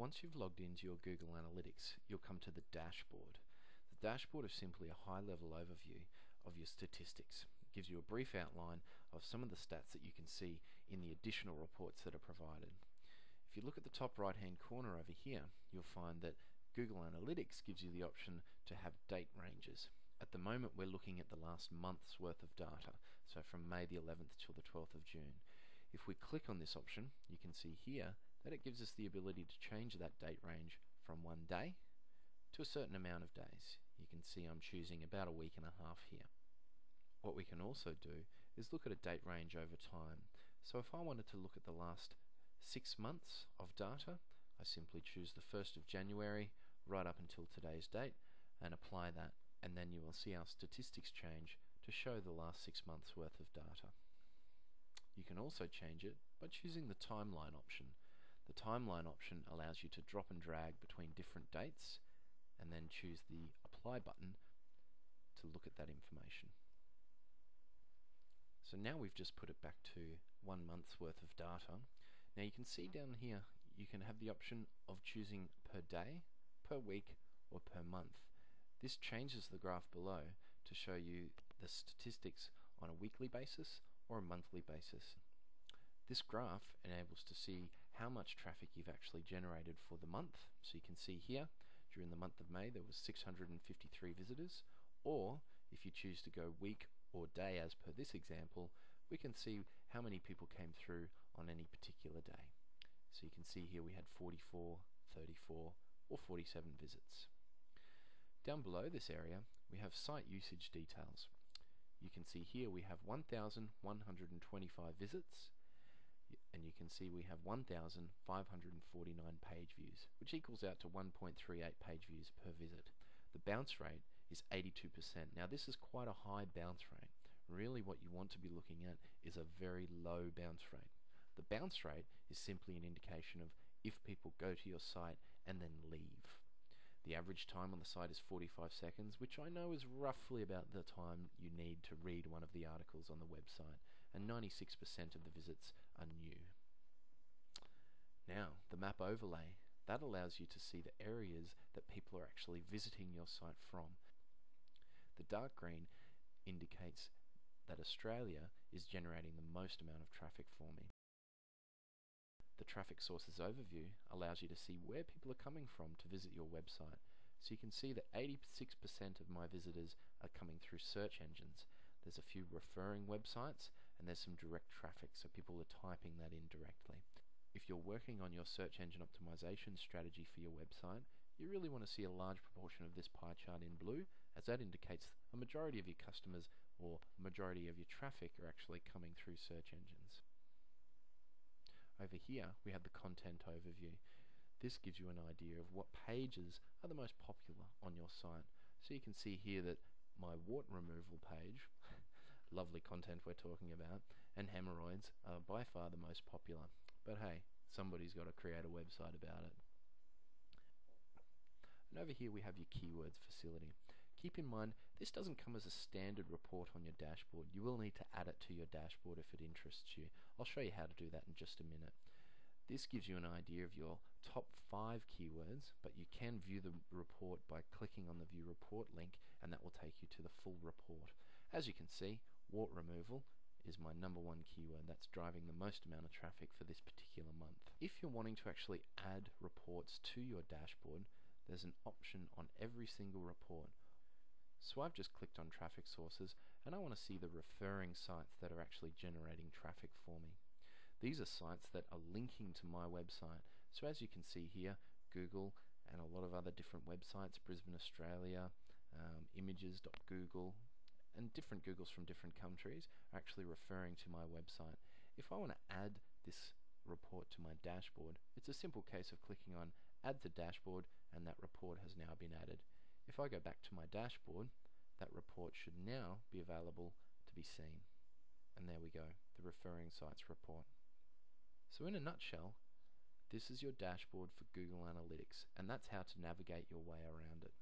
Once you've logged into your Google Analytics, you'll come to the dashboard. The dashboard is simply a high-level overview of your statistics. It gives you a brief outline of some of the stats that you can see in the additional reports that are provided. If you look at the top right-hand corner over here, you'll find that Google Analytics gives you the option to have date ranges. At the moment we're looking at the last month's worth of data, so from May the 11th till the 12th of June. If we click on this option, you can see here that it gives us the ability to change that date range from one day to a certain amount of days. You can see I'm choosing about a week and a half here. What we can also do is look at a date range over time. So if I wanted to look at the last 6 months of data, I simply choose the 1st of January right up until today's date and apply that, and then you will see our statistics change to show the last 6 months worth of data. You can also change it by choosing the timeline option. The timeline option allows you to drop and drag between different dates and then choose the apply button to look at that information. So now we've just put it back to 1 month's worth of data. Now you can see down here you can have the option of choosing per day, per week or per month. This changes the graph below to show you the statistics on a weekly basis or a monthly basis. This graph enables to see how much traffic you've actually generated for the month. So you can see here during the month of May there was 653 visitors, or if you choose to go week or day as per this example, we can see how many people came through on any particular day. So you can see here we had 44, 34 or 47 visits. Down below this area we have site usage details. You can see here we have 1,125 visits, and you can see we have 1,549 page views, which equals out to 1.38 page views per visit. The bounce rate is 82%. Now this is quite a high bounce rate. Really what you want to be looking at is a very low bounce rate. The bounce rate is simply an indication of if people go to your site and then leave. The average time on the site is 45 seconds, which I know is roughly about the time you need to read one of the articles on the website, and 96% of the visits are new. Now, the map overlay, that allows you to see the areas that people are actually visiting your site from. The dark green indicates that Australia is generating the most amount of traffic for me. The traffic sources overview allows you to see where people are coming from to visit your website. So you can see that 86% of my visitors are coming through search engines. There's a few referring websites and there's some direct traffic, so people are typing that in directly. If you're working on your search engine optimization strategy for your website, you really want to see a large proportion of this pie chart in blue, as that indicates a majority of your customers or majority of your traffic are actually coming through search engines. Over here we have the content overview. This gives you an idea of what pages are the most popular on your site. So you can see here that my wart removal page, lovely content we're talking about, and hemorrhoids are by far the most popular. But hey, somebody's got to create a website about it. And over here we have your keywords facility. Keep in mind, this doesn't come as a standard report on your dashboard. You will need to add it to your dashboard if it interests you. I'll show you how to do that in just a minute. This gives you an idea of your top 5 keywords, but you can view the report by clicking on the View Report link, and that will take you to the full report. As you can see, wart removal is my #1 keyword. That's driving the most amount of traffic for this particular month. If you're wanting to actually add reports to your dashboard, there's an option on every single report. So I've just clicked on traffic sources and I want to see the referring sites that are actually generating traffic for me. These are sites that are linking to my website. So as you can see here, Google and a lot of other different websites, Brisbane, Australia, images.google, and different Googles from different countries are actually referring to my website. If I want to add this report to my dashboard, it's a simple case of clicking on Add to Dashboard, and that report has now been added. If I go back to my dashboard, that report should now be available to be seen. And there we go, the referring sites report. So in a nutshell, this is your dashboard for Google Analytics, and that's how to navigate your way around it.